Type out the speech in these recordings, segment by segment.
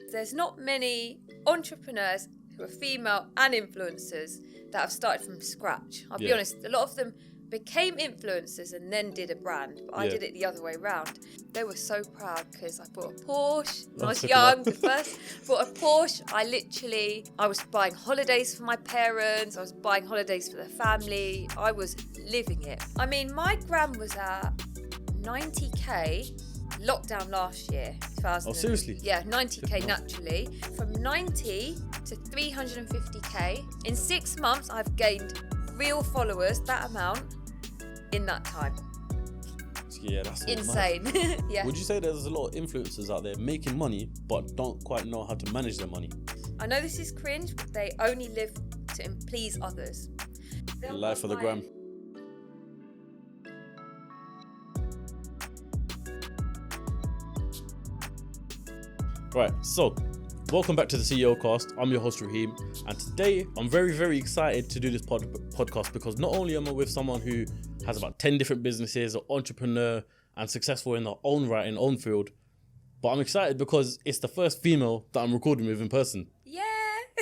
There's not many entrepreneurs who are female and influencers that have started from scratch. I'll be honest, a lot of them became influencers and then did a brand, but I did it the other way around. They were so proud because I bought a Porsche when I was young. The first bought a Porsche. I was buying holidays for my parents. I was buying holidays for the family. I was living it. I mean, my gram was at 90k lockdown last year. Oh, seriously? Yeah, 90k naturally. From 90 to 350k. In 6 months, I've gained real followers, that amount, in that time. Yeah, that's insane. Yeah. Would you say there's a lot of influencers out there making money but don't quite know how to manage their money? I know this is cringe, but they only live to please others. Life for the gram. Right, so welcome back to the CEOCAST. I'm your host Raheem, and today I'm very, very excited to do this podcast because not only am I with someone who has about 10 different businesses, an entrepreneur, and successful in their own right, in their own field, but I'm excited because it's the first female that I'm recording with in person. Yeah.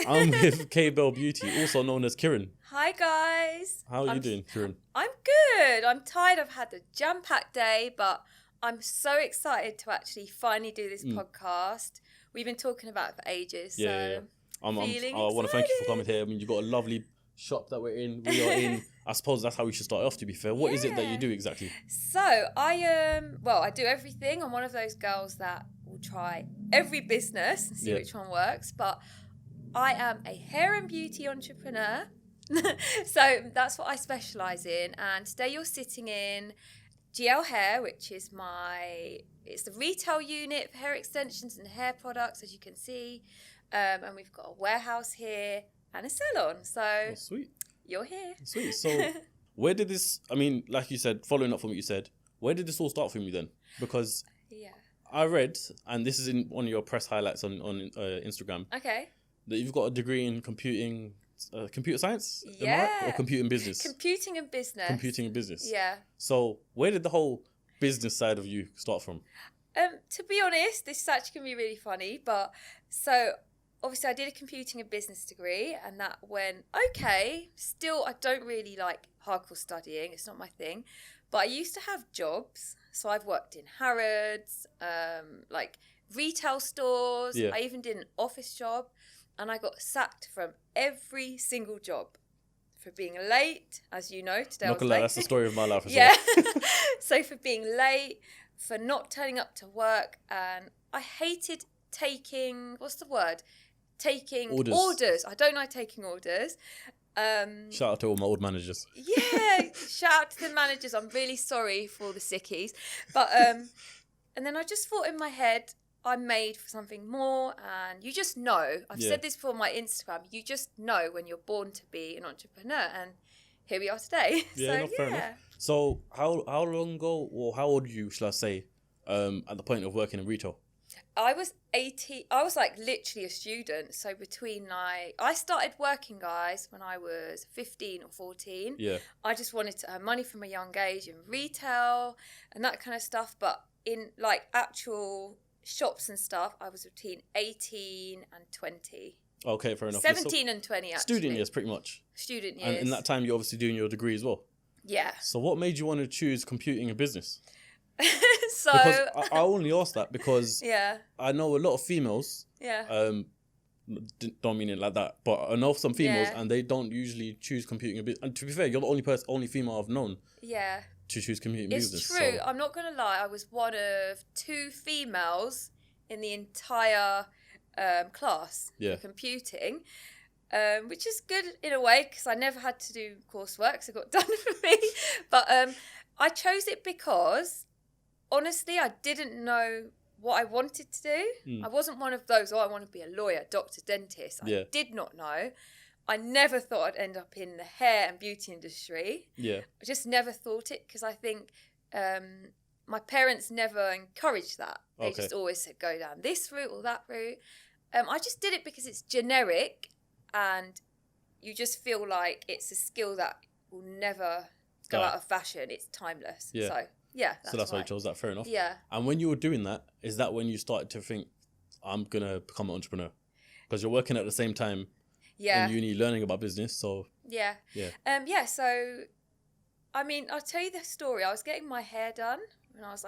I'm with KbelleBeauty, also known as Kiren. Hi guys. How are you doing, Kiren? I'm good. I'm tired. I've had a jam-packed day, but I'm so excited to actually finally do this podcast. We've been talking about it for ages. Yeah. I want to thank you for coming here. I mean, you've got a lovely shop that we are in. I suppose that's how we should start off, to be fair. What is it that you do exactly? So I do everything. I'm one of those girls that will try every business and see which one works. But I am a hair and beauty entrepreneur. So that's what I specialise in. And today you're sitting in GL Hair, which is it's the retail unit for hair extensions and hair products, as you can see. And we've got a warehouse here and a salon. So sweet. You're here. Sweet. So where did this, I mean, like you said, following up from what you said, where did this all start from you then? Because I read, and this is in one of your press highlights on Instagram, okay, that you've got a degree in computer science? Yeah. Am I right? Or computing business? Computing and business. Computing and business. Yeah. So where did the whole business side of you start from? To be honest, this is actually going to be really funny, but so obviously I did a computing and business degree, and that went okay. Still, I don't really like hardcore studying. It's not my thing. But I used to have jobs. So I've worked in Harrods, like retail stores. Yeah. I even did an office job, and I got sacked from every single job for being late, as you know. Today I was late. That's the story of my life as well. So for being late, for not turning up to work, and I hated taking, taking orders. I don't like taking orders. Shout out to all my old managers. Yeah, shout out to the managers. I'm really sorry for all the sickies. But and then I just thought in my head, I'm made for something more, and you just know. I've said this before on my Instagram. You just know when you're born to be an entrepreneur, and here we are today. Yeah, fair enough. So how long ago, or how old are you, shall I say, at the point of working in retail? I was 18. I was like literally a student. So I started working, guys, when I was 15 or 14. Yeah. I just wanted to earn money from a young age in retail and that kind of stuff. But in like actual shops and stuff, I was between 18 and 20. Okay, fair enough. 17 and 20, actually. Student years, pretty much. Student years. And in that time, you're obviously doing your degree as well. Yeah. So what made you want to choose computing and business? So because I only asked that because I know a lot of females. Yeah. Don't mean it like that, but I know some females and they don't usually choose computing and business. And to be fair, you're the only female I've known. Yeah. To choose computing and business. It's true. So. I'm not going to lie. I was one of 2 females in the entire class for computing. Which is good in a way because I never had to do coursework, so it got done for me. But I chose it because, honestly, I didn't know what I wanted to do. I wasn't one of those, I want to be a lawyer, doctor, dentist. I did not know. I never thought I'd end up in the hair and beauty industry. Yeah. I just never thought it because I think my parents never encouraged that. They just always said, go down this route or that route. I just did it because it's generic and you just feel like it's a skill that will never go out of fashion. It's timeless. Yeah. So, that's why you chose that. Fair enough. Yeah. And when you were doing that, is that when you started to think, I'm going to become an entrepreneur? Because you're working at the same time in uni learning about business. So yeah. So, I mean, I'll tell you the story. I was getting my hair done and I was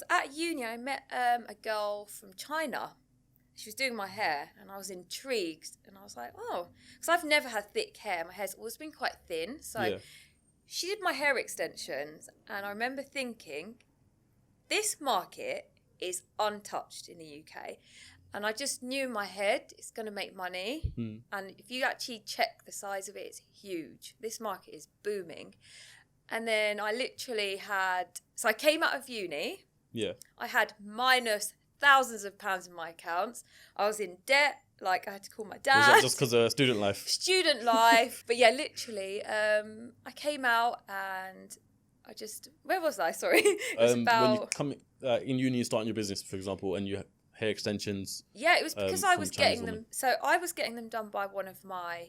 at uni. I met a girl from China. She was doing my hair and I was intrigued. And I was like, oh, because I've never had thick hair. My hair's always been quite thin. So she did my hair extensions. And I remember thinking, this market is untouched in the UK. And I just knew in my head it's going to make money. And if you actually check the size of it, it's huge. This market is booming. And then I literally so I came out of uni. Yeah. I had minus thousands of pounds in my accounts. I was in debt. Like, I had to call my dad. Was that just because of student life? Student life. But yeah, literally, I came out and I just... Where was I? Sorry. It was about... When you come in uni and starting your business, for example, and you have hair extensions... Yeah, it was because I was getting them... So I was getting them done by one of my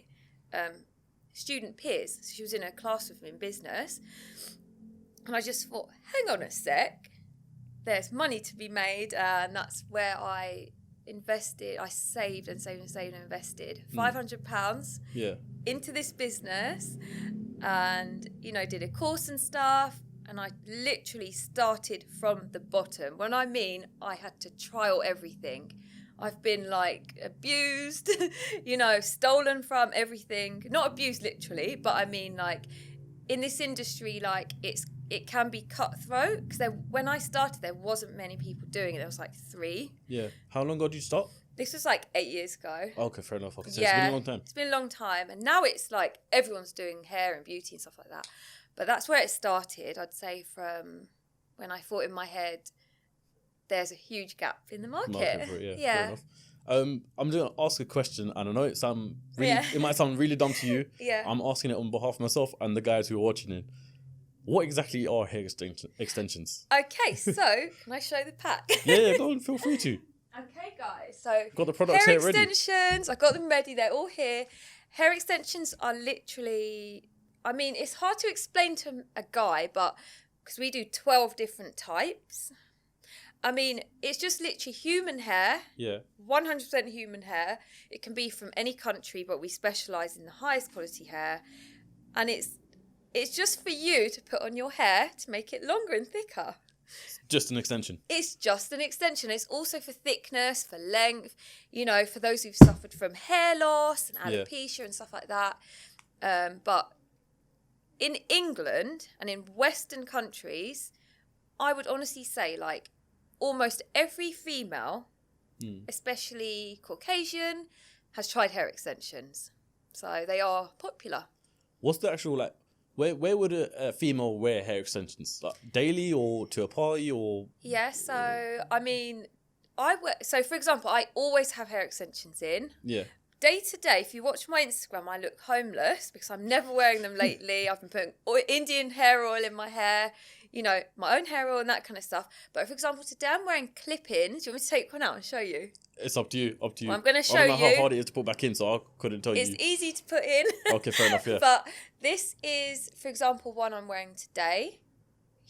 student peers. So she was in a class with me in business. And I just thought, hang on a sec. There's money to be made, and that's where I invested. I saved and invested £500 into this business, and did a course and stuff. And I literally started from the bottom. When I mean I had to trial everything, I've been like abused, stolen from, everything. Not abused literally, but I mean like in this industry, like it can be cutthroat, because when I started, there wasn't many people doing it. There was like 3. Yeah. How long ago did you start? This was like 8 years ago. Okay, fair enough. Okay, so it's been a long time. It's been a long time. And now it's like everyone's doing hair and beauty and stuff like that. But that's where it started, I'd say, from when I thought in my head, there's a huge gap in the market. For it, fair enough. I'm going to ask a question, and I know it might sound really dumb to you. I'm asking it on behalf of myself and the guys who are watching it. What exactly are hair extensions? Okay, so can I show the pack? Yeah, go on, feel free to. Okay, guys. So got the products hair here ready. Extensions, I got them ready. They're all here. Hair extensions are literally, I mean, it's hard to explain to a guy, but because we do 12 different types. I mean, it's just literally human hair. Yeah. 100% human hair. It can be from any country, but we specialise in the highest quality hair. And it's just for you to put on your hair to make it longer and thicker. Just an extension. It's just an extension. It's also for thickness, for length, for those who've suffered from hair loss and alopecia and stuff like that. But in England and in Western countries, I would honestly say like almost every female, especially Caucasian, has tried hair extensions. So they are popular. What's the actual where would a female wear hair extensions? Like daily or to a party or? Yeah, so I mean, so for example, I always have hair extensions in. Yeah. Day to day, if you watch my Instagram, I look homeless because I'm never wearing them lately. I've been putting Indian hair oil in my hair, my own hair oil and that kind of stuff. But for example, today I'm wearing clip-ins. Do you want me to take one out and show you? It's up to you. Well, I'm going to show you. I don't know how hard it is to put back in, so I couldn't tell you. It's easy to put in. Okay, fair enough, yeah. But this is, for example, one I'm wearing today.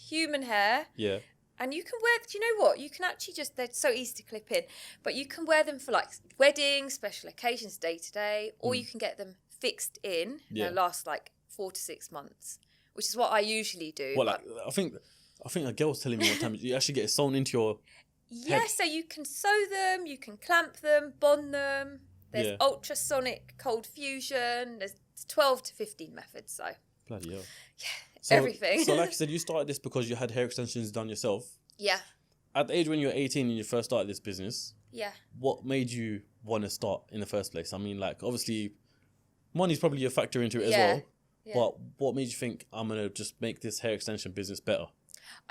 Human hair. Yeah. And you can wear, do you know what? You can actually they're so easy to clip in, but you can wear them for like weddings, special occasions, day to day, or you can get them fixed in. Yeah. They'll last like 4 to 6 months, which is what I usually do. Well, I think a girl was telling me one time you actually get it sewn into your head. So you can sew them, you can clamp them, bond them. There's ultrasonic cold fusion. There's 12 to 15 methods. So bloody hell. Yeah. Everything. So like you said, you started this because you had hair extensions done yourself. Yeah. At the age when you were 18 and you first started this business. Yeah. What made you want to start in the first place? I mean, like, obviously, money's probably a factor into it as well. Yeah. But what made you think, I'm going to just make this hair extension business better?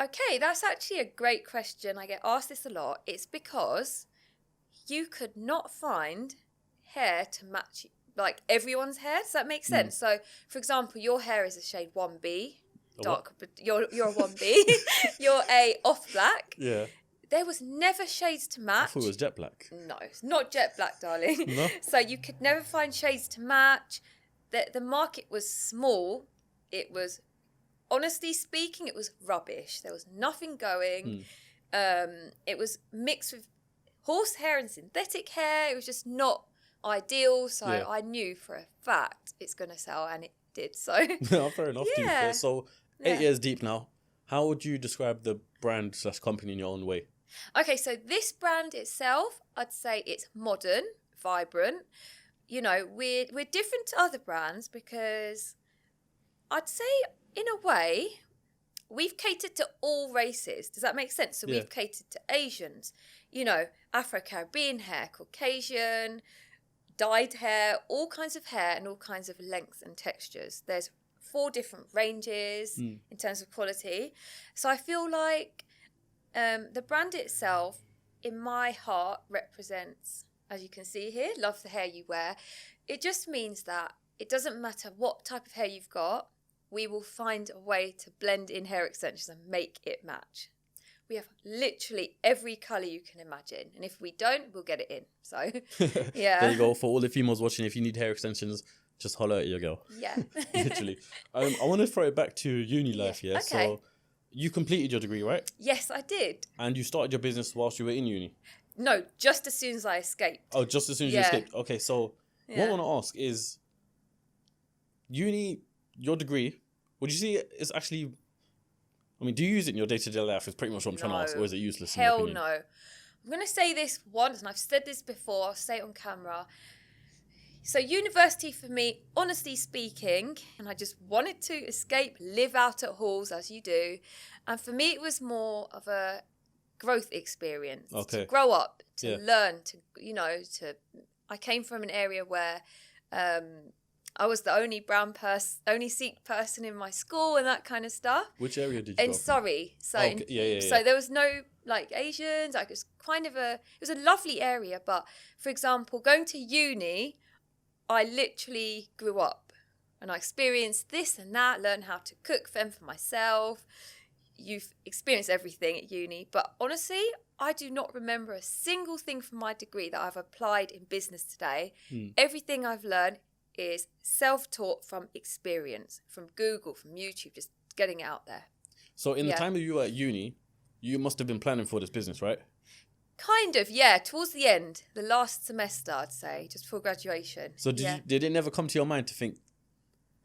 Okay, that's actually a great question. I get asked this a lot. It's because you could not find hair to match like everyone's hair. Does that make sense? So, for example, your hair is a shade 1B. Dark, but you're a 1B. You're a off black. Yeah. There was never shades to match. I thought it was jet black. No, it's not jet black, darling. No. So you could never find shades to match. The market was small. It was, honestly speaking, it was rubbish. There was nothing going. It was mixed with horse hair and synthetic hair. It was just not ideal. So I knew for a fact it's going to sell, and it did. So fair enough. Yeah. So 8 years deep now, how would you describe the brand / company in your own way? Okay, so this brand itself, I'd say it's modern, vibrant. You know, we're different to other brands because I'd say in a way we've catered to all races. Does that make sense? So we've catered to Asians, you know, Afro-Caribbean hair, Caucasian, dyed hair, all kinds of hair and all kinds of lengths and textures. There's 4 different ranges in terms of quality. So I feel like the brand itself, in my heart, represents, as you can see here, love the hair you wear. It just means that it doesn't matter what type of hair you've got, we will find a way to blend in hair extensions and make it match. We have literally every colour you can imagine. And if we don't, we'll get it in. So, yeah. There you go. For all the females watching, if you need hair extensions, just holler at your girl. Yeah. Literally. I want to throw it back to uni life, yeah? Okay. So, you completed your degree, right? Yes, I did. And you started your business whilst you were in uni? No, just as soon as I escaped. Oh, just as soon as you escaped. Okay, so what I want to ask is, uni, your degree, would you see it's actually, I mean, do you use it in your day-to-day life? Is pretty much what I'm trying to ask, or is it useless? Hell no. I'm going to say this once, and I've said this before, I'll say it on camera. So university for me, honestly speaking, and I just wanted to escape, live out at halls as you do. And for me, it was more of a growth experience. To grow up, to learn, to, you know, I came from an area where I was the only brown person, only Sikh person in my school and that kind of stuff. Which area did you go? In Surrey. So, so there was no like Asians. Like, it was kind of it was a lovely area. But for example, going to uni, I literally grew up and I experienced this and that, learned how to cook for myself. You've experienced everything at uni. But honestly, I do not remember a single thing from my degree that I've applied in business today. Everything I've learned is self-taught from experience, from Google, from YouTube, just getting it out there. So in the time that you were at uni, you must have been planning for this business, right? Kind of, yeah. Towards the end, the last semester, I'd say, just before graduation. So did it never come to your mind to think,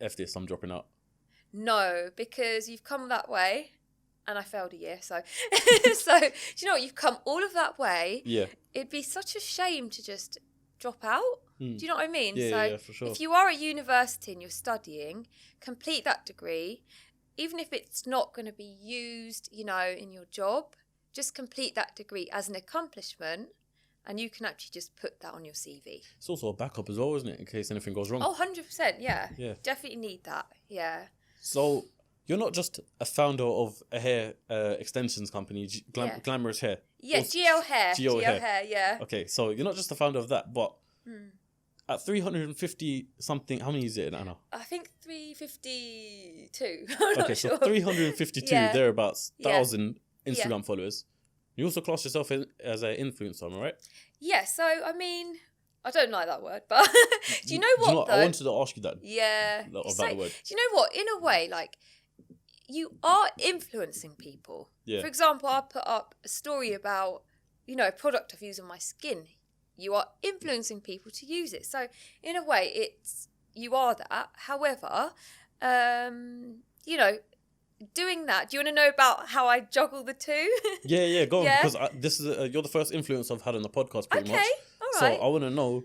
F this, I'm dropping out? No, because you've come that way, and I failed a year, so... so, do you know what? You've come all of that way. Yeah. It'd be such a shame to just drop out. Do you know what I mean? Yeah, for sure. If you are at university and you're studying, complete that degree. Even if it's not going to be used, you know, in your job, just complete that degree as an accomplishment, and you can actually just put that on your CV. It's also a backup as well, isn't it, in case anything goes wrong? Oh, 100%, yeah. Definitely need that, yeah. So you're not just a founder of a hair extensions company, Glamorous Hair. Yeah, GL Hair. GL Hair, yeah. Okay, so you're not just the founder of that, but at 350 something, how many is it, Anna? I think 352. I'm not sure. So 352 thereabouts, 1,000 Instagram followers. You also class yourself as an influencer, am I right? Yeah, so I mean, I don't like that word, but do you know what? I wanted to ask you that. Yeah. About the word. Do you know what? In a way, like, you are influencing people. Yeah. For example, I put up a story about, you know, a product I've used on my skin. You are influencing people to use it. So in a way, you are that. However, you know, doing that, do you want to know about how I juggle the two? Yeah, go on. Because this is you're the first influencer I've had on the podcast pretty much. All right. So I want to know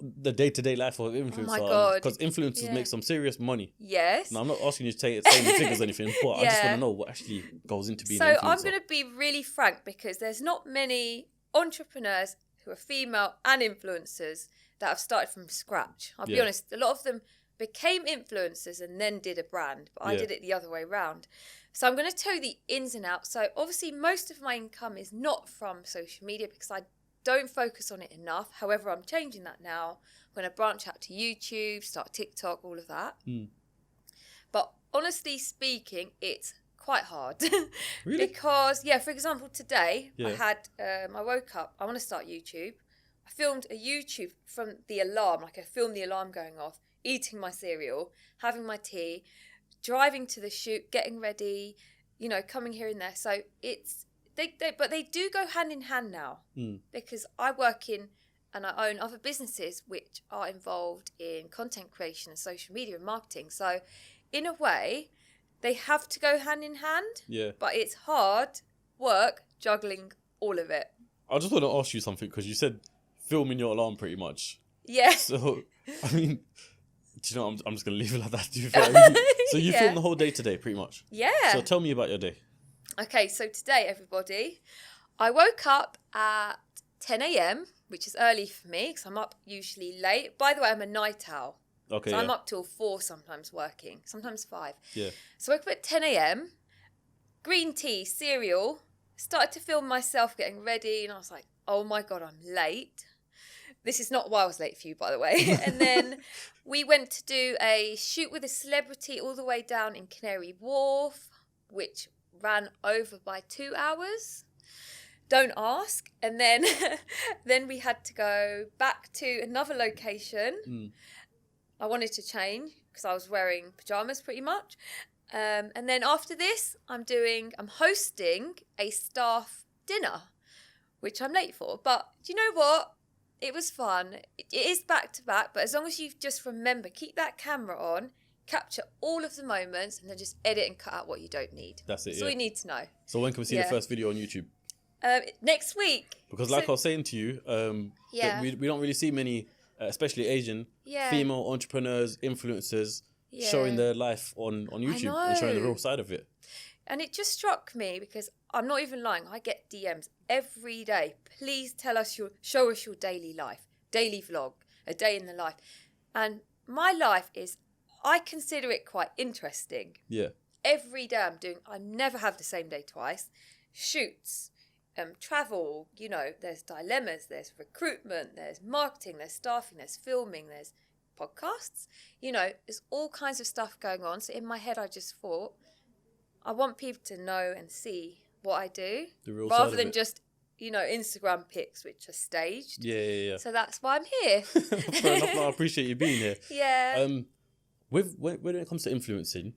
the day-to-day life of an influencer. Oh my God. Because influencers make some serious money. Yes. Now, I'm not asking you to say the figures or anything, but I just want to know what actually goes into being an influencer. So I'm going to be really frank, because there's not many entrepreneurs who are female and influencers that have started from scratch. I'll be honest, a lot of them became influencers and then did a brand, but I did it the other way around. So I'm going to tell you the ins and outs. So obviously most of my income is not from social media because I don't focus on it enough. However, I'm changing that now. I'm going to branch out to YouTube, start TikTok, all of that. But honestly speaking, it's quite hard. Really? Because, for example, today I woke up, I want to start YouTube. I filmed a YouTube from the alarm, like I filmed the alarm going off, eating my cereal, having my there's driving to the shoot, getting ready, you know, coming here and there. So but they do go hand in hand now because I work in and I own other businesses which are involved in content creation and social media and marketing. So in a way, they have to go hand in hand. Yeah. But it's hard work juggling all of it. I just want to ask you something because you said filming your alarm pretty much. Yeah. So, I mean, do you know, I'm just going to leave it like that. To be fair. So you film the whole day today, pretty much. Yeah. So tell me about your day. Okay, so today, everybody, I woke up at 10 a.m, which is early for me because I'm up usually late. By the way, I'm a night owl. Okay. So I'm up till 4 sometimes working, sometimes 5. Yeah. So I woke up at 10 a.m, green tea, cereal, started to film myself getting ready, and I was like, oh my God, I'm late. This is not why I was late for you, by the way. And then we went to do a shoot with a celebrity all the way down in Canary Wharf, which ran over by 2 hours. Don't ask. And then then we had to go back to another location. I wanted to change because I was wearing pajamas pretty much. And then after this, I'm hosting a staff dinner, which I'm late for. But do you know what? It was fun. It is back to back, but as long as you just remember, keep that camera on, capture all of the moments, and then just edit and cut out what you don't need. That's it. That's all you need to know. So when can we see the first video on YouTube? Next week. Because like I was saying to you, we don't really see many, especially Asian, female entrepreneurs, influencers, showing their life on YouTube and showing the real side of it. And it just struck me because I'm not even lying. I get DMs every day. Please show us your daily life, daily vlog, a day in the life. And my life I consider it quite interesting. Yeah. Every day I never have the same day twice. Shoots, travel, there's dilemmas, there's recruitment, there's marketing, there's staffing, there's filming, there's podcasts. There's all kinds of stuff going on. So in my head, I just thought, I want people to know and see what I do rather than just, Instagram pics, which are staged. Yeah. So that's why I'm here. Fair enough. I appreciate you being here. Yeah. When it comes to influencing,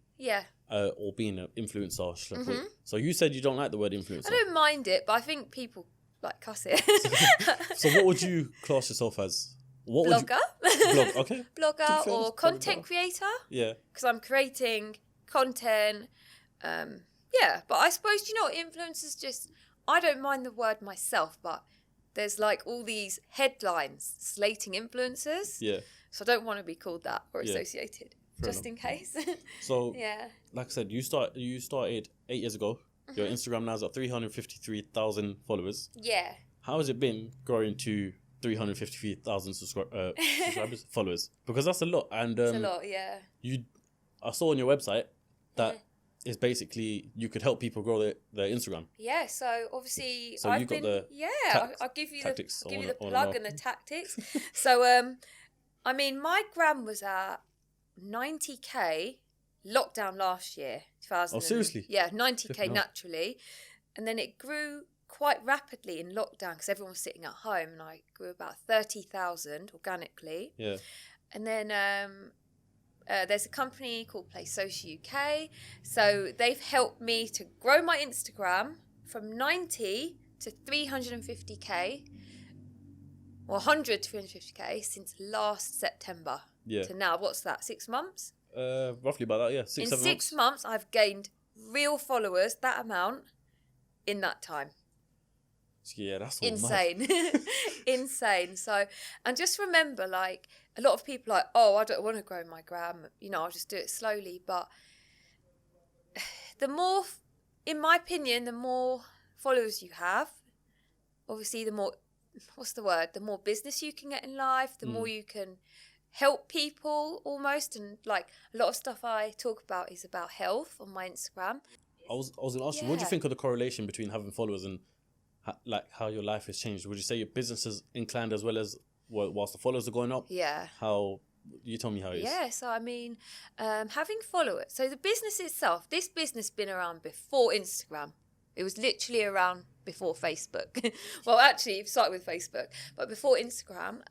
or being an influencer, so you said you don't like the word influencer. I don't mind it, but I think people cuss it. So what would you class yourself as? Blogger. Blog, okay. Blogger or content creator. Yeah. Because I'm creating content. But I suppose, influencers just, I don't mind the word myself, but there's all these headlines slating influencers. Yeah. So I don't want to be called that or associated, just in case. So, like I said, you started 8 years ago. Your Instagram now is at 353,000 followers. Yeah. How has it been growing to 353,000 subscribers, followers? Because that's a lot. And it's a lot, yeah. I saw on your website that is basically you could help people grow their Instagram. Yeah, so obviously I'll give you the plug and the tactics. So my gram was at 90k lockdown last year, 2000. Oh, seriously? Yeah, 90k naturally, and then it grew quite rapidly in lockdown because everyone was sitting at home, and I grew about 30,000 organically. Yeah, and then there's a company called Social UK. So they've helped me to grow my Instagram from 90 to 350k, or 100 to 350k since last September to now. What's that, 6 months? Roughly about that, yeah. 6 months. 6 months, I've gained real followers, that amount, in that time. Yeah, that's all insane. Insane. So, and just remember, a lot of people are I don't want to grow my gram, I'll just do it slowly. But the more, in my opinion, the more followers you have, obviously the more, the more business you can get in life, the more you can help people almost. And a lot of stuff I talk about is about health on my Instagram. I was going to ask you, what do you think of the correlation between having followers and how your life has changed? Would you say your business has inclined as well as whilst the followers are going up? Yeah. How, you tell me how it is. Yeah, so having followers. So the business itself, this business been around before Instagram. It was literally around before Facebook. Well, actually, it started with Facebook, but before Instagram.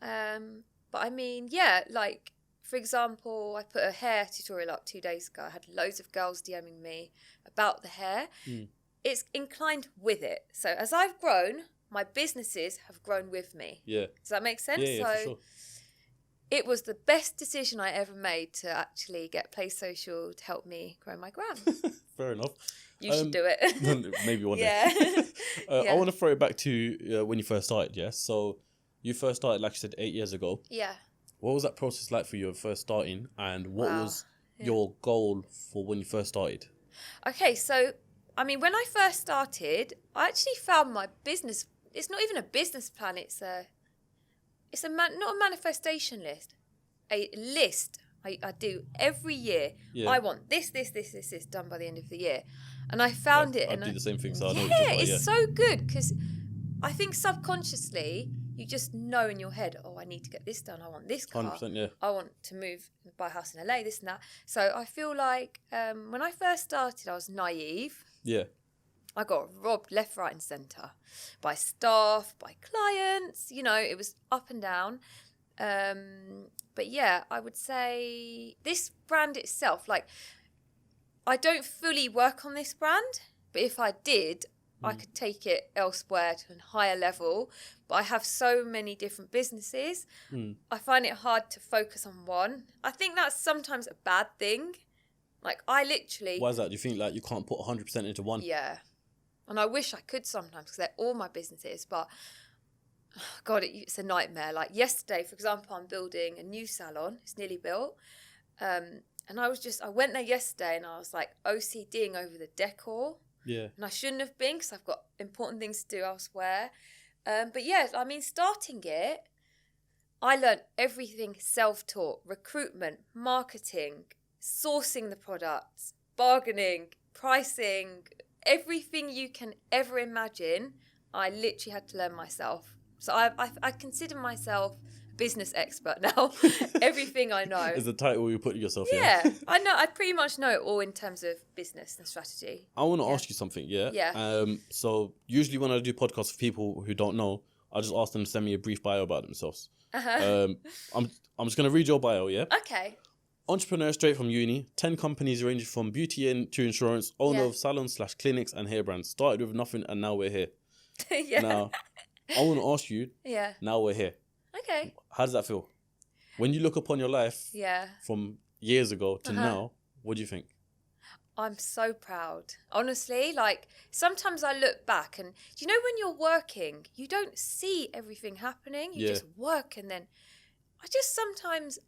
For example, I put a hair tutorial up 2 days ago. I had loads of girls DMing me about the hair. it's inclined with it. So as I've grown, my businesses have grown with me. Yeah. Does that make sense? Yeah, So for sure. it was the best decision I ever made to actually get Play Social to help me grow my gram. Fair enough. You should do it. Maybe one Yeah. day. I want to throw it back to when you first started, yeah? So you first started, like you said, 8 years ago. Yeah. What was that process like for you of first starting, and what was your goal for when you first started? Okay, so, I mean, when I first started, I actually found my business, it's not even a business plan, it's not a manifestation list, a list I do every year. Yeah. I want this done by the end of the year. And I found it. I do the same thing, so I know yeah, what you're talking about, it's so good because I think subconsciously you just know in your head, oh, I need to get this done. I want this car. 100%, yeah. I want to move, buy a house in LA, this and that. So I feel like when I first started, I was naive. Yeah. I got robbed left, right and centre by staff, by clients. You know, it was up and down. But yeah, I would say this brand itself, like, I don't fully work on this brand, but if I did, I could take it elsewhere to a higher level. But I have so many different businesses. I find it hard to focus on one. I think that's sometimes a bad thing. Like, I literally... Why is that? Do you think, like, you can't put 100% into one? Yeah. And I wish I could sometimes because they're all my businesses. But, God, it's a nightmare. Like, yesterday, for example, I'm building a new salon. It's nearly built. And I went there yesterday and I was, like, OCDing over the decor. Yeah. And I shouldn't have been because I've got important things to do elsewhere. But yeah, I mean, starting it, I learned everything self-taught: recruitment, marketing, sourcing the products, bargaining, pricing, everything you can ever imagine. I literally had to learn myself. So I consider myself a business expert now. Everything I know is the title you put yourself. Yeah, I know. I pretty much know it all in terms of business and strategy. I want to ask you something. Yeah. So usually when I do podcasts for people who don't know, I just ask them to send me a brief bio about themselves. I'm just gonna read your bio. Yeah. Okay. Entrepreneur straight from uni, 10 companies ranging from beauty to insurance, owner of salons / clinics and hair brands. Started with nothing and now we're here. Yeah. Now, I want to ask you. Yeah. Now we're here. Okay. How does that feel? When you look upon your life. Yeah. From years ago to now, what do you think? I'm so proud. Honestly, like, sometimes I look back and, do you know when you're working, you don't see everything happening. You just work, and then I just sometimes,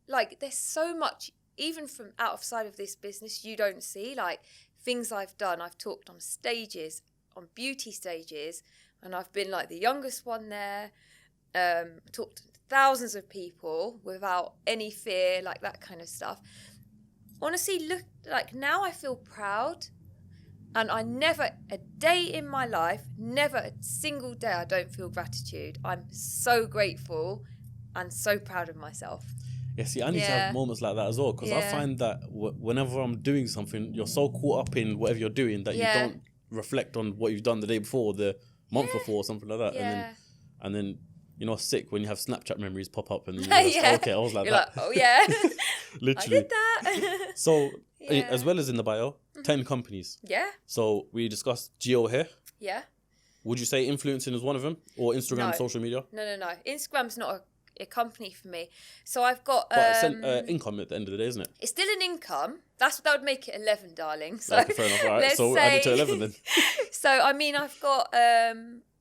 like, there's so much, even from outside of this business, you don't see, like, things I've done. I've talked on stages, on beauty stages, and I've been, like, the youngest one there. Talked to thousands of people without any fear, like that kind of stuff. Honestly, look, like, now I feel proud, and I never, a day in my life, never a single day I don't feel gratitude. I'm so grateful and so proud of myself. Yeah, see, I need to have moments like that as well, because I find that whenever I'm doing something, you're so caught up in whatever you're doing that you don't reflect on what you've done the day before, the month before, or something like that. And then you know, sick when you have Snapchat memories pop up and then you're like, okay, I was like you're that. Like, oh yeah, literally. I did that. So, as well as in the bio, 10 companies. Yeah. So we discussed Geo here. Yeah. Would you say influencing is one of them, or Instagram, social media? No. Instagram's not a company for me. So I've got. But it's income at the end of the day, isn't it? It's still an income. That would make it 11, darling. So okay, fair enough. All right. So add it to 11 then. So I mean, I've got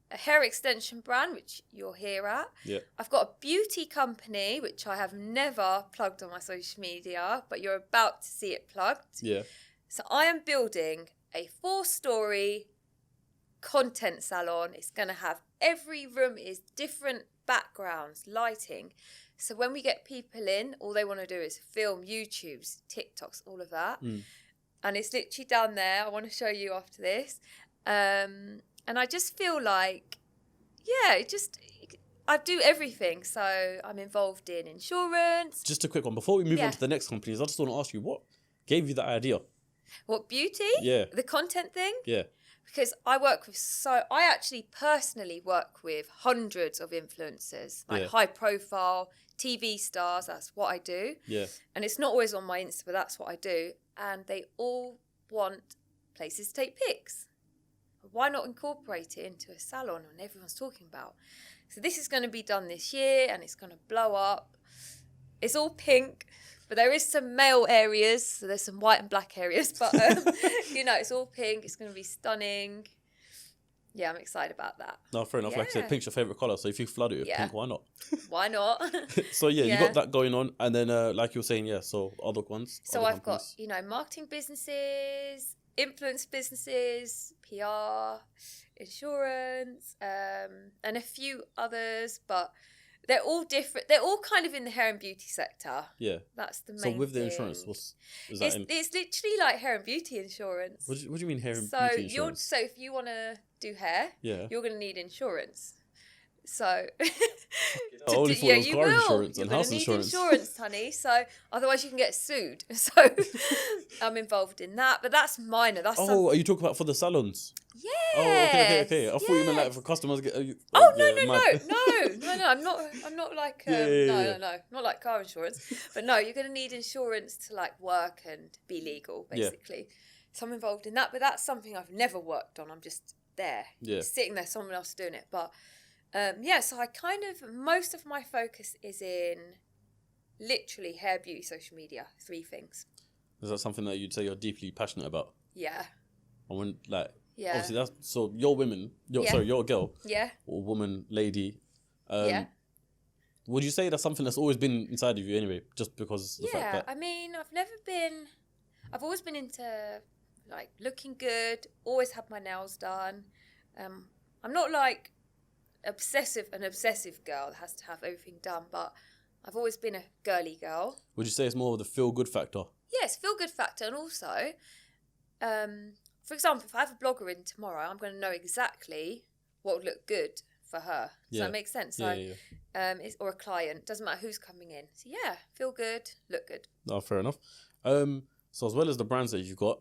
a hair extension brand, which you're here at. Yeah. I've got a beauty company, which I have never plugged on my social media, but you're about to see it plugged. Yeah. So I am building a 4-story content salon. It's going to have, every room is different backgrounds, lighting. So when we get people in, all they want to do is film YouTubes, TikToks, all of that. And it's literally down there. I want to show you after this. And I just feel like, I do everything. So I'm involved in insurance. Just a quick one. Before we move on to the next companies, I just want to ask you, what gave you that idea? What, beauty? Yeah. The content thing? Yeah. Because I actually personally work with hundreds of influencers, like high profile, TV stars. That's what I do. Yeah. And it's not always on my Insta, but that's what I do. And they all want places to take pics. why not incorporate it into a salon and everyone's talking about? So this is going to be done this year and it's going to blow up. It's all pink, but there is some male areas. So there's some white and black areas, but it's all pink. It's going to be stunning. Yeah, I'm excited about that. No, fair enough. Like I said, pink's your favourite colour, so if you flood it with pink, why not? Why not? So you got that going on, and then like you were saying, so other ones. So I've got, marketing businesses, influence businesses, PR, insurance, and a few others, but they're all different. They're all kind of in the hair and beauty sector. Yeah. That's the main thing. So with the insurance, it's literally like hair and beauty insurance. What do you mean hair and beauty insurance? So if you want to do hair, you're going to need insurance. So only for car insurance and house insurance. You're going to need insurance, honey. So otherwise you can get sued. So I'm involved in that, but that's minor. Are you talking about for the salons? Yeah. Oh, okay. I thought you meant like for customers get. No. I'm not like not like car insurance, but no, you're going to need insurance to like work and be legal, basically. Yeah. So I'm involved in that, but that's something I've never worked on. I'm just there, sitting there, someone else doing it, but. So I most of my focus is in literally hair, beauty, social media, 3 things. Is that something that you'd say you're deeply passionate about? Yeah. And when, obviously that's, so you're women, you're a girl. Yeah. Or woman, lady. Would you say that's something that's always been inside of you anyway, just because of the fact that... I mean, I've always been into, like, looking good, always had my nails done. I'm not, like... an obsessive girl that has to have everything done, but I've always been a girly girl. Would you say it's more of the feel-good factor? Yes, feel-good factor, and also, for example, if I have a blogger in tomorrow, I'm going to know exactly what would look good for her. Does that make sense? Or a client, doesn't matter who's coming in. So feel good, look good. Oh, fair enough. So as well as the brands that you've got,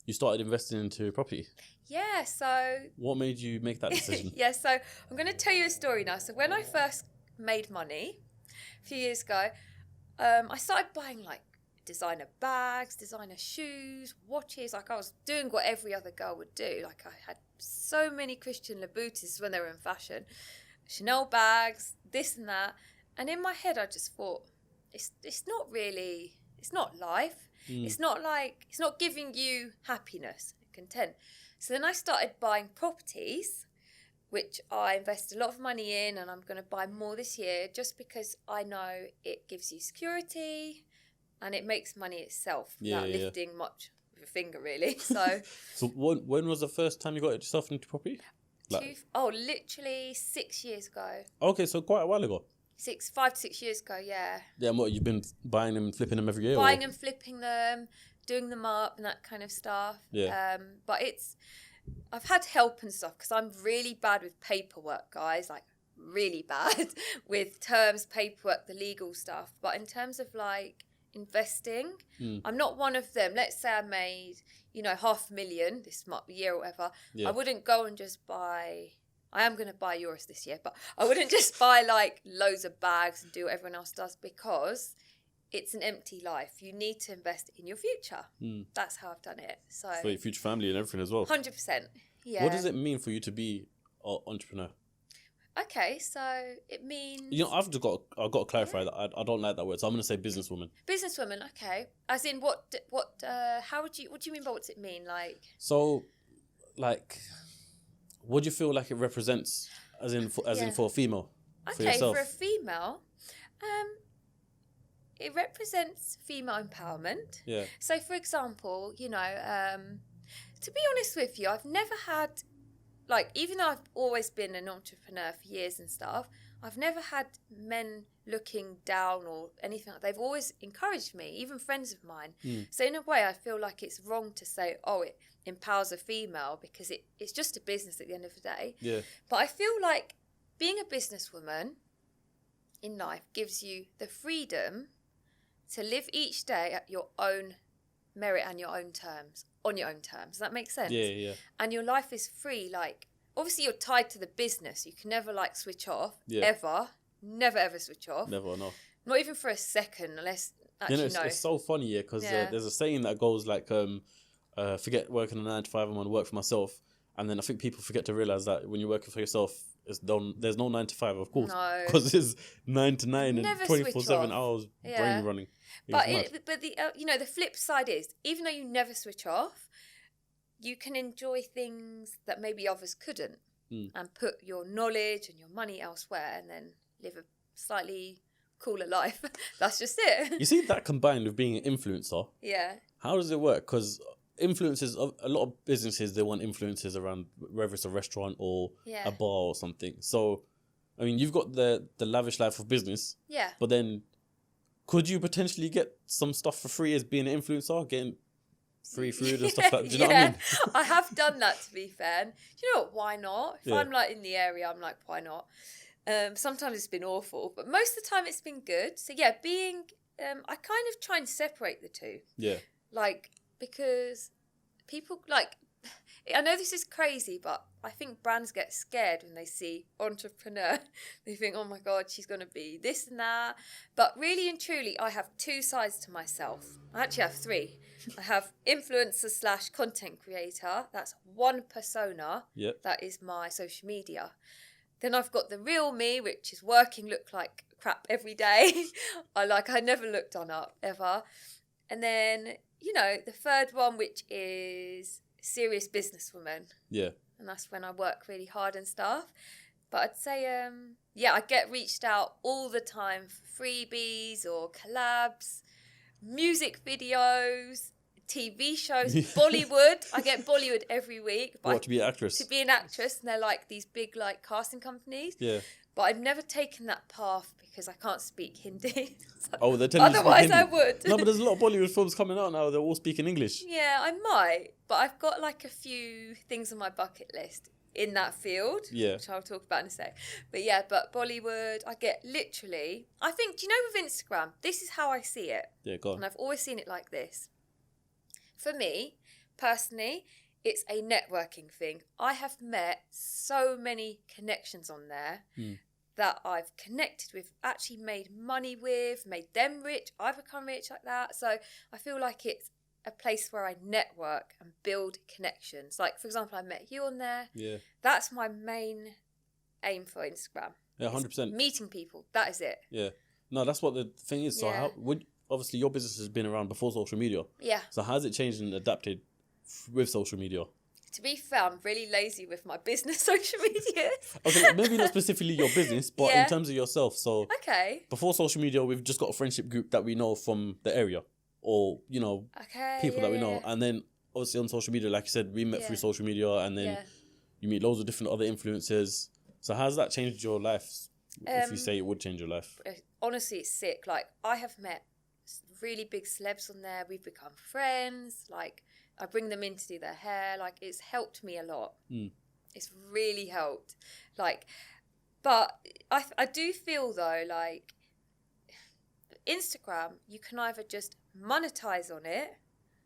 you started investing into property. Yeah, so... What made you make that decision? So I'm going to tell you a story now. So when I first made money, a few years ago, I started buying, like, designer bags, designer shoes, watches. Like, I was doing what every other girl would do. Like, I had so many Christian Louboutins when they were in fashion. Chanel bags, this and that. And in my head, I just thought, it's not really... It's not life. It's not giving you happiness and content. So then I started buying properties, which I invested a lot of money in, and I'm going to buy more this year just because I know it gives you security and it makes money itself without lifting much with a finger, really. So when was the first time you got yourself into property? Literally 6 years ago. Okay, so quite a while ago. 5 to 6 years ago, yeah. Yeah, and what, you've been buying them and flipping them every year? Buying and flipping them, doing them up and that kind of stuff. Yeah. But I've had help and stuff because I'm really bad with paperwork, guys, like really bad with terms, paperwork, the legal stuff. But in terms of like investing, I'm not one of them. Let's say I made, $500,000 this year or whatever. Yeah. I wouldn't go and just buy... I am going to buy yours this year, but I wouldn't just buy like loads of bags and do what everyone else does because it's an empty life. You need to invest in your future. That's how I've done it. So for your future family and everything as well. 100%. Yeah. What does it mean for you to be an entrepreneur? Okay, so it means... I've got to clarify that I don't like that word, so I'm going to say businesswoman. Businesswoman, okay. As in what do you mean by what's it mean? Like... So, like... What do you feel like it represents, as in for a female, for yourself? For a female, it represents female empowerment. Yeah. So, for example, to be honest with you, I've never had, like, even though I've always been an entrepreneur for years and stuff, I've never had men looking down or anything. They've always encouraged me, even friends of mine. So in a way, I feel like it's wrong to say, it empowers a female because it's just a business at the end of the day. Yeah. But I feel like being a businesswoman in life gives you the freedom to live each day at your own merit and your own terms, on your own terms. Does that make sense? Yeah. And your life is free, like... Obviously, you're tied to the business. You can never, like, switch off, ever. Never, ever switch off. Never, no. Not even for a second, unless, actually, it's so funny, because there's a saying that goes, like, forget working a 9 to 5, I'm going to work for myself. And then I think people forget to realize that when you're working for yourself, there's no 9 to 5, of course. No. Because it's 9 to 9 Never and 24/7 hours brain running. But the flip side is, even though you never switch off, you can enjoy things that maybe others couldn't, and put your knowledge and your money elsewhere, and then live a slightly cooler life. That's just it. You see that combined with being an influencer. Yeah. How does it work? Because influencers, a lot of businesses, they want influencers around, whether it's a restaurant or a bar or something. So, I mean, you've got the lavish life of business. Yeah. But then, could you potentially get some stuff for free as being an influencer, getting free food and stuff like that? Do you know what I mean? I have done that, to be fair. Do you know what? Why not? If Yeah. I'm like in the area, I'm like, why not? Sometimes it's been awful, but most of the time it's been good. So yeah, I kind of try and separate the two. Yeah. Like, because people, like, I know this is crazy, but I think brands get scared when they see entrepreneur. They think, oh my God, she's going to be this and that. But really and truly, I have two sides to myself. I actually have three. I have influencer / content creator. That's one persona. Yep. That is my social media. Then I've got the real me, which is working, look like crap every day. I never look done up, ever. And then, the third one, which is serious businesswoman. Yeah. And that's when I work really hard and stuff. But I'd say, I get reached out all the time for freebies or collabs, music videos, TV shows, Bollywood. I get Bollywood every week. But to be an actress? To be an actress. And they're like these big casting companies. Yeah. But I've never taken that path because I can't speak Hindi. So they're telling you to speak Hindi. Otherwise I would. No, but there's a lot of Bollywood films coming out now. They're all speaking English. Yeah, I might. But I've got a few things on my bucket list in that field. Yeah. Which I'll talk about in a sec. But Bollywood, I get literally... I think, do you know with Instagram, this is how I see it. Yeah, go on. And I've always seen it like this. For me, personally, it's a networking thing. I have met so many connections on there that I've connected with, actually made money with, made them rich. I've become rich like that. So I feel like it's a place where I network and build connections. Like, for example, I met you on there. Yeah. That's my main aim for Instagram. Yeah, 100%. Meeting people. That is it. Yeah. No, that's what the thing is. So obviously your business has been around before social media. Yeah. So how has it changed and adapted with social media? To be fair, I'm really lazy with my business social media. Okay, maybe not specifically your business, but in terms of yourself. So before social media, we've just got a friendship group that we know from the area, or people that we know. And then obviously on social media, like you said, we met through social media, and then you meet loads of different other influencers. So how's that changed your life? If you say it would change your life? Honestly, it's sick. Like, I have met really big celebs on there. We've become friends. Like, I bring them in to do their hair. Like, it's helped me a lot. It's really helped. Like, but I do feel though, like, Instagram, you can either just monetize on it.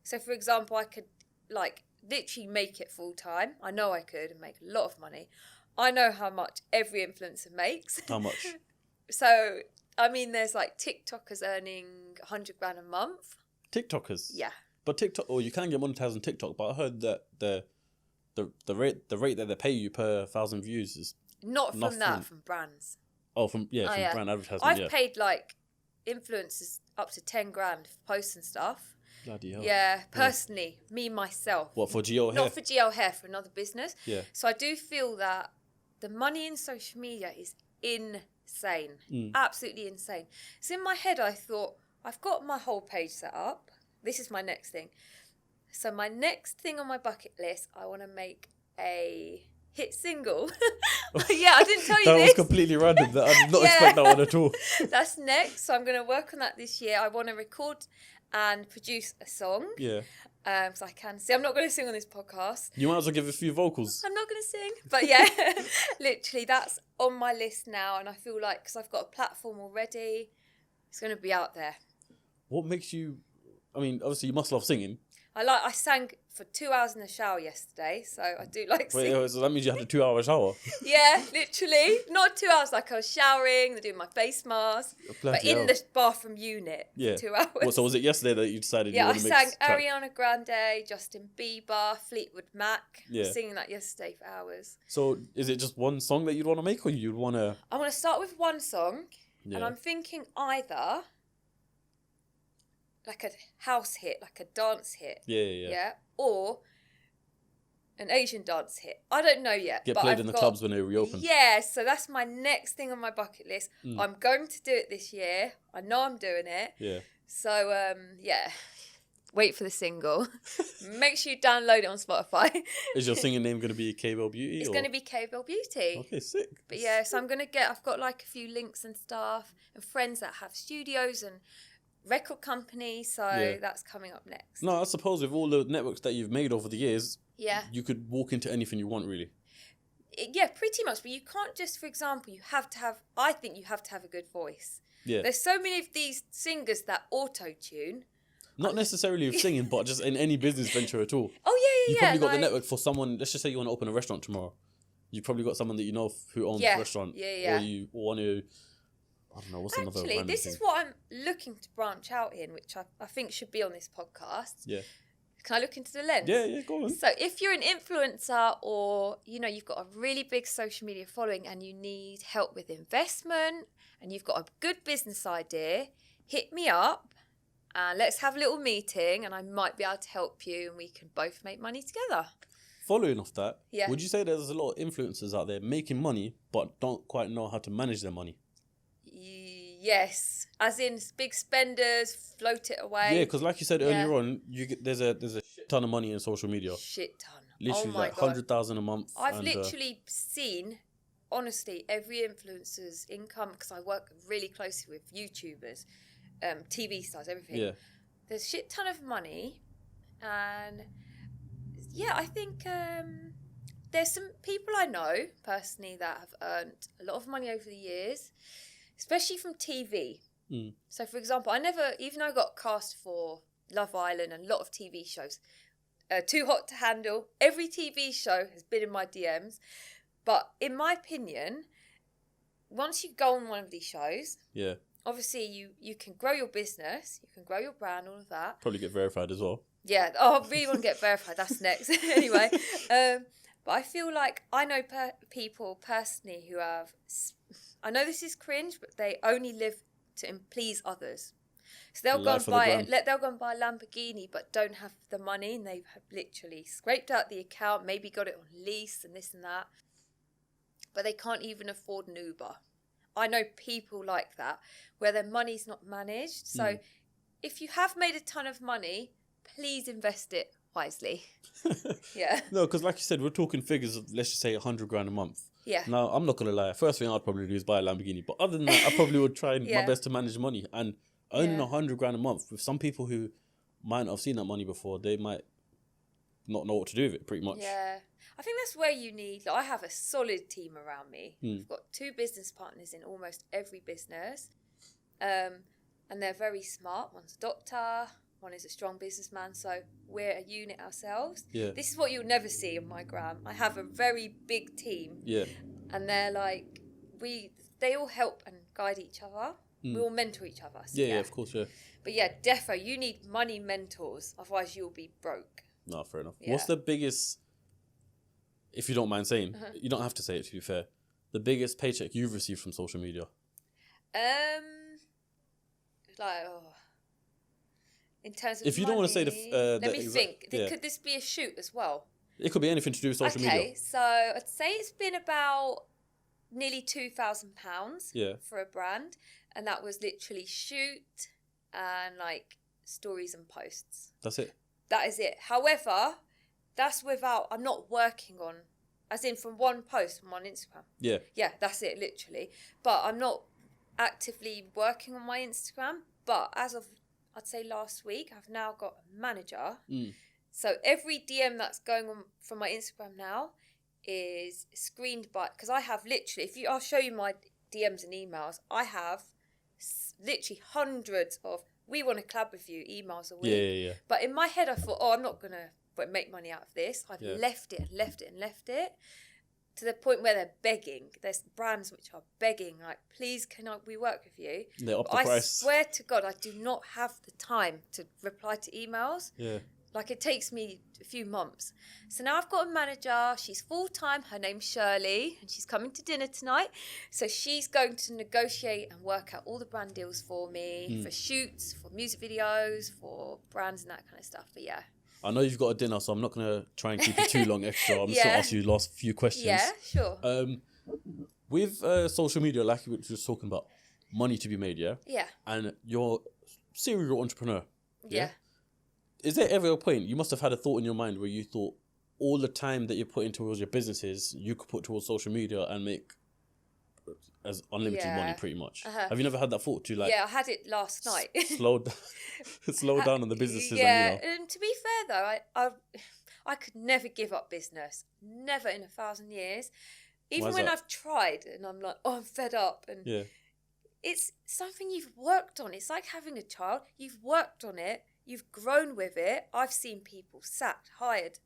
So for example, I could literally make it full time. I know I could and make a lot of money. I know how much every influencer makes. How much? So, I mean, there's TikTokers earning 100 grand a month. TikTokers? Yeah. But TikTok, you can get monetized on TikTok, but I heard that the rate that they pay you per 1,000 views is not from that, from brands. Oh, from brand advertisement. I've paid influencers up to 10 grand for posts and stuff. Bloody hell. Yeah, personally, me myself. What, for GL Hair? Not for GL Hair, for another business. Yeah. So I do feel that the money in social media is insane. Absolutely insane. So in my head, I thought, I've got my whole page set up. This is my next thing. So my next thing on my bucket list, I want to make a hit single. Yeah, I didn't tell you that this. Was completely random. I did not expect that one at all. That's next. So I'm going to work on that this year. I want to record and produce a song. Yeah. So I can sing. I'm not going to sing on this podcast. You might as well give a few vocals. I'm not going to sing. But yeah, literally that's on my list now. And I feel like, because I've got a platform already, it's going to be out there. What makes you... I mean, obviously you must love singing. I sang for 2 hours in the shower yesterday, so I do like singing. Wait, so that means you had a 2-hour shower? Yeah, literally. Not 2 hours, like I was showering, doing my face mask, but in the bathroom unit for 2 hours. Well, so was it yesterday that you decided you want to make I sang Ariana Grande, Justin Bieber, Fleetwood Mac. I was singing that yesterday for hours. So is it just one song that you'd want to make, or you'd want to... I want to start with one song, and I'm thinking either... like a house hit, like a dance hit. Yeah. Or an Asian dance hit. I don't know yet. Get played in the clubs when they reopen. Yeah, so that's my next thing on my bucket list. I'm going to do it this year. I know I'm doing it. Yeah. So, wait for the single. Make sure you download it on Spotify. Is your singing name going to be KbelleBeauty? It's going to be KbelleBeauty. Okay, sick. But yeah, so I've got like a few links and stuff and friends that have studios and record company, so that's coming up next. No, I suppose with all the networks that you've made over the years, you could walk into anything you want, really. Yeah, pretty much. But you can't just, for example, I think you have to have a good voice. Yeah. There's so many of these singers that auto-tune. Not necessarily with singing, but just in any business venture at all. Oh, yeah. You probably got the network for someone, let's just say you want to open a restaurant tomorrow. You probably got someone that you know who owns the restaurant. Yeah. Or you want to... I don't know, what's another Actually, this is what I'm looking to branch out in, which I think should be on this podcast. Yeah. Can I look into the lens? Yeah, go on. So if you're an influencer or, you've got a really big social media following and you need help with investment and you've got a good business idea, hit me up and let's have a little meeting and I might be able to help you and we can both make money together. Following off that, would you say there's a lot of influencers out there making money but don't quite know how to manage their money? Yes, as in big spenders, float it away. Yeah, because like you said earlier on, there's a shit ton of money in social media. Shit ton. Literally like 100,000 a month. I've literally seen, honestly, every influencer's income because I work really closely with YouTubers, TV stars, everything. Yeah. There's a shit ton of money, and I think there's some people I know personally that have earned a lot of money over the years. Especially from TV. So, for example, even though I got cast for Love Island and a lot of TV shows, Too Hot to Handle, every TV show has been in my DMs. But in my opinion, once you go on one of these shows, obviously you can grow your business, you can grow your brand, all of that. Probably get verified as well. Yeah, I really want to get verified. That's next. Anyway, but I feel like I know people personally who have... I know this is cringe, but they only live to please others. So they'll go and buy a Lamborghini, but don't have the money, and they have literally scraped out the account, maybe got it on lease and this and that, but they can't even afford an Uber. I know people like that, where their money's not managed. So if you have made a ton of money, please invest it wisely. Yeah. No, because like you said, we're talking figures of, let's just say, 100 grand a month. Yeah. Now, I'm not going to lie. First thing I'd probably do is buy a Lamborghini. But other than that, I probably would try my best to manage money. And earning 100 grand a month, with some people who might not have seen that money before, they might not know what to do with it, pretty much. Yeah. I think that's where you need... I have a solid team around me. I've got 2 business partners in almost every business. And they're very smart. One's a doctor. One is a strong businessman. So we're a unit ourselves. Yeah. This is what you'll never see on my gram. I have a very big team. Yeah. And they're like... They all help and guide each other. We all mentor each other. So yeah, of course, yeah. But yeah, defo, you need money mentors. Otherwise, you'll be broke. No, fair enough. Yeah. What's the biggest... If you don't mind saying, you don't have to say it, to be fair. The biggest paycheck you've received from social media? In terms of if you money, don't want to say let me think. Could this be a shoot as well? It could be anything to do with social media. Okay, so I'd say it's been about nearly £2,000 for a brand, and that was literally shoot and stories and posts. That's it. That is it. However, that's without, I'm not working on, as in from one post from on Instagram. Yeah. Yeah, that's it, literally. But I'm not actively working on my Instagram. But as of, I'd say last week, I've now got a manager. So every DM that's going on from my Instagram now is screened by, because I have literally, I'll show you my DMs and emails. I have literally hundreds of we want to collab with you, emails a week. Yeah. But in my head, I thought, I'm not going to make money out of this. I've left it to the point where they're begging. There's brands which are begging, like, please, we work with you? They up the price. I swear to God, I do not have the time to reply to emails. Yeah. Like, it takes me a few months. So now I've got a manager. She's full-time. Her name's Shirley, and she's coming to dinner tonight. So she's going to negotiate and work out all the brand deals for me, for shoots, for music videos, for brands and that kind of stuff. But yeah. I know you've got a dinner, so I'm not going to try and keep you too long extra. I'm just going to ask you the last few questions. Yeah, sure. With social media, like you were just talking about, money to be made, yeah? Yeah. And you're serial entrepreneur. Yeah. Is there ever a point, you must have had a thought in your mind where you thought all the time that you're putting towards your businesses, you could put towards social media and make as unlimited money pretty much? Have you never had that thought to like... Yeah, I had it last night. slow down on the businesses. Yeah, and, and to be fair though, I could never give up business. Never in 1,000 years. Even when I've tried and I'm like, I'm fed up. And it's something you've worked on. It's like having a child. You've worked on it. You've grown with it. I've seen people sacked, hired.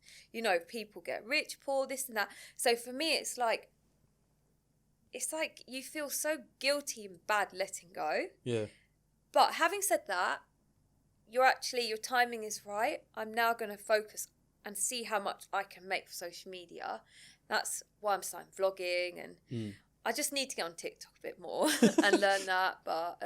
People get rich, poor, this and that. So for me, it's like you feel so guilty and bad letting go. Yeah. But having said that, your timing is right. I'm now going to focus and see how much I can make for social media. That's why I'm starting vlogging, and I just need to get on TikTok a bit more and learn that. But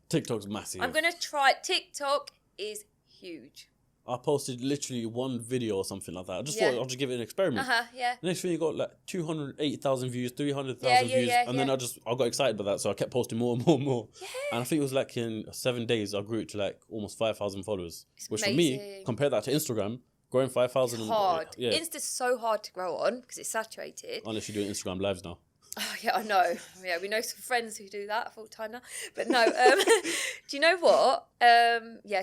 TikTok's massive. I'm going to try. TikTok is huge. I posted literally one video or something like that. I just thought I'll just give it an experiment. Yeah. Next thing you got like 280,000 views, 300,000 views. And then I got excited by that. So I kept posting more and more and more. Yeah. And I think it was like in 7 days, I grew it to like almost 5,000 followers. Which amazing. For me, compare that to Instagram, growing 5,000. It's hard. Yeah. Insta's so hard to grow on because it's saturated. Unless you're doing Instagram lives now. Oh, yeah, I know. Yeah, we know some friends who do that full time now. But no, do you know what?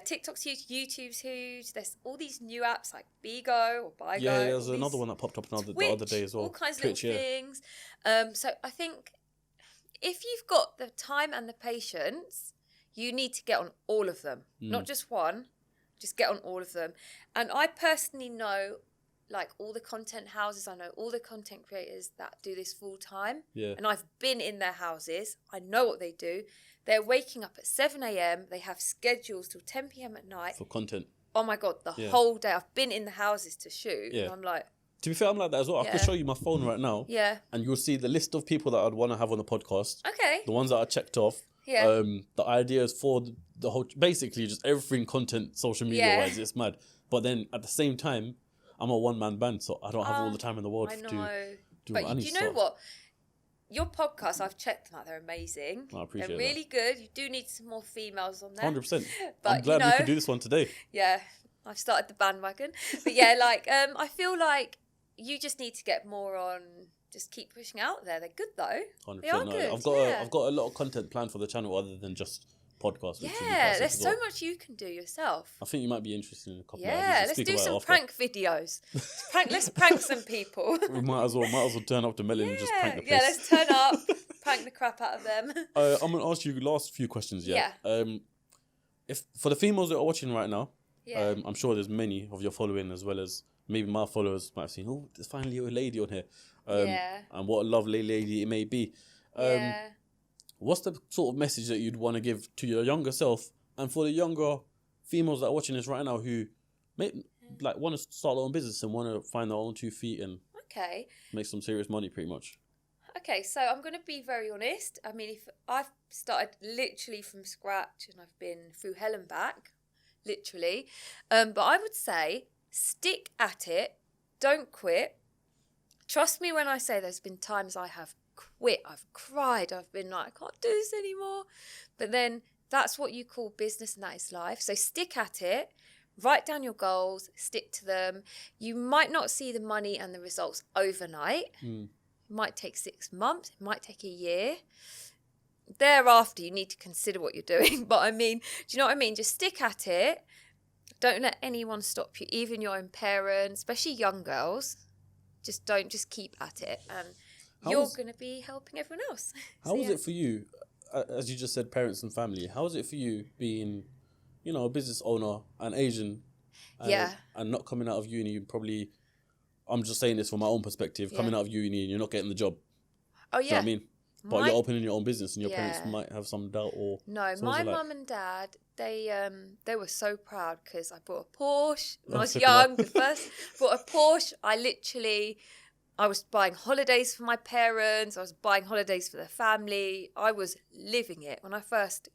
TikTok's huge, YouTube's huge. There's all these new apps like Bigo or Bigo. Yeah, there's another one that popped up the other day as well. All kinds of little things. So I think if you've got the time and the patience, you need to get on all of them. Not just one, just get on all of them. And I personally know like all the content houses, I know all the content creators that do this full time. Yeah. And I've been in their houses. I know what they do. They're waking up at 7 a.m. They have schedules till 10 p.m. at night. For content. Oh my God, the whole day. I've been in the houses to shoot. Yeah. And I'm like... To be fair, I'm like that as well. I can show you my phone right now. Yeah. And you'll see the list of people that I'd want to have on the podcast. Okay. The ones that I checked off. Yeah. The ideas for the whole... Basically, just everything content, social media-wise. It's mad. But then at the same time... I'm a one-man band, so I don't have all the time in the world to do what I need to. Do you know what? Your podcasts, I've checked them out. They're amazing. I appreciate They're really good. You do need some more females on there. 100%. But, I'm glad we could do this one today. Yeah, I've started the bandwagon. But yeah, I feel like you just need to get more on. Just keep pushing out there. They're good though. 100%. They are good. I've got a lot of content planned for the channel other than just podcast. Yeah, there's so much you can do yourself. I think you might be interested in a couple of ideas. Yeah, let's do some prank videos. Let's prank some people. We might as well turn up to Melon and just prank the place. Yeah, let's turn up, prank the crap out of them. I'm going to ask you the last few questions, yeah? If for the females that are watching right now, I'm sure there's many of your following as well as maybe my followers might have seen, oh, there's finally a lady on here. And what a lovely lady it may be. What's the sort of message that you'd want to give to your younger self and for the younger females that are watching this right now who want to start their own business and want to find their own 2 feet and make some serious money pretty much? Okay, so I'm going to be very honest. I mean, if I've started literally from scratch and I've been through hell and back, literally. But I would say stick at it. Don't quit. Trust me when I say there's been times I have quit, I've cried, I've been like, I can't do this anymore. But then that's what you call business and that is life. So stick at it, write down your goals, stick to them. You might not see the money and the results overnight. It might take 6 months, it might take a year. Thereafter, you need to consider what you're doing. But I mean, do you know what I mean? Just stick at it. Don't let anyone stop you, even your own parents, especially young girls. Just keep at it. And you're going to be helping everyone else. How was it for you, as you just said, parents and family? How was it for you being, a business owner, an Asian, and not coming out of uni, you probably, I'm just saying this from my own perspective, coming out of uni and you're not getting the job. Oh, yeah. Do you know what I mean? But you're opening your own business and your parents might have some doubt or... No, my mum and dad, they were so proud because I bought a Porsche when I was young. The first bought a Porsche. I was buying holidays for my parents. I was buying holidays for the family. I was living it when I first,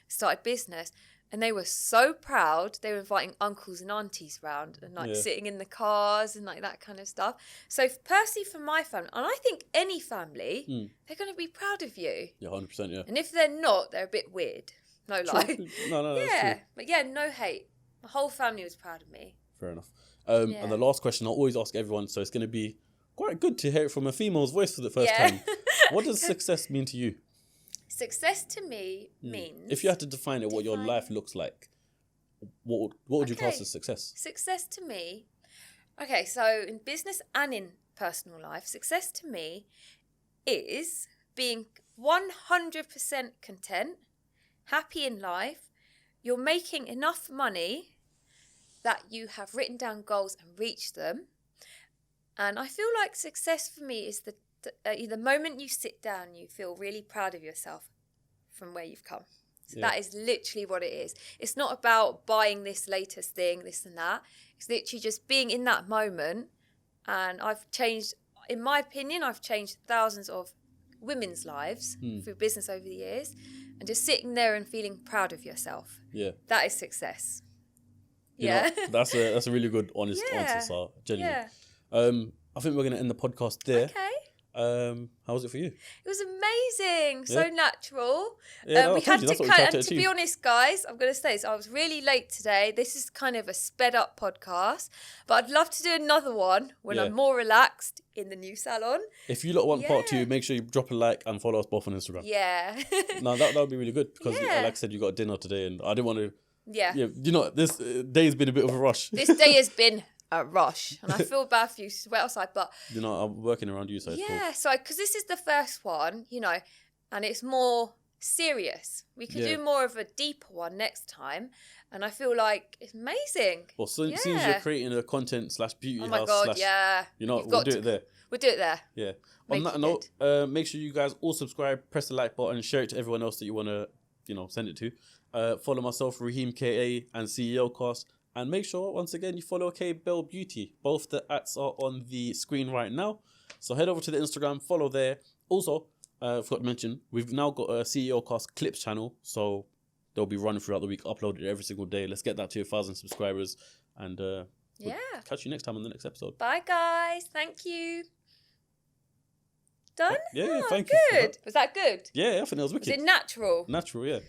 started business. And they were so proud. They were inviting uncles and aunties round and sitting in the cars and that kind of stuff. So personally for my family, and I think any family, they're going to be proud of you. Yeah, 100%, yeah. And if they're not, they're a bit weird. No lie. No, yeah, that's true. But no hate. My whole family was proud of me. Fair enough. And the last question I always ask everyone, so it's going to be quite good to hear it from a female's voice for the first time. What does success mean to you? Success to me means... If you had to define it, what your life looks like, what would you class as success? Success to me... Okay, so in business and in personal life, success to me is being 100% content, happy in life. You're making enough money that you have written down goals and reached them. And I feel like success for me is the moment you sit down, you feel really proud of yourself from where you've come. So that is literally what it is. It's not about buying this latest thing, this and that. It's literally just being in that moment. And I've changed, in my opinion, I've changed thousands of women's lives through business over the years. And just sitting there and feeling proud of yourself. Yeah. That is success. That's a really good, honest answer, Sarah. Genuinely. I think we're going to end the podcast there. Okay. How was it for you? It was amazing. So natural. Yeah, we had to cut. And to be honest, guys, I'm going to say this. I was really late today. This is kind of a sped up podcast, but I'd love to do another one when I'm more relaxed in the new salon. If you lot want part 2, make sure you drop a like and follow us both on Instagram. Yeah. No, that would be really good because, like I said, you got dinner today, and I didn't want to. Yeah. This day's been a bit of a rush. This day has been a rush, and I feel bad for you to wait outside, but I'm working around you, so it's cool. So because this is the first one, and it's more serious. We could do more of a deeper one next time, and I feel like it's amazing. Well, since you're creating a content / beauty house, oh my god, we'll do it there. We'll do it there. Yeah. On that note, make sure you guys all subscribe, press the like button, share it to everyone else that you want to, send it to. Follow myself, Raheem KA, and CEOCAST. And make sure, once again, you follow KbelleBeauty. Both the ads are on the screen right now. So head over to the Instagram, follow there. Also, I forgot to mention, we've now got a CEOCAST Clips channel. So they'll be running throughout the week, uploaded every single day. Let's get that to 1,000 subscribers. And we'll catch you next time on the next episode. Bye, guys. Thank you. Done? Yeah, thank you. Good. Was that good? Yeah, I think that was wicked. Was it natural? Natural, yeah.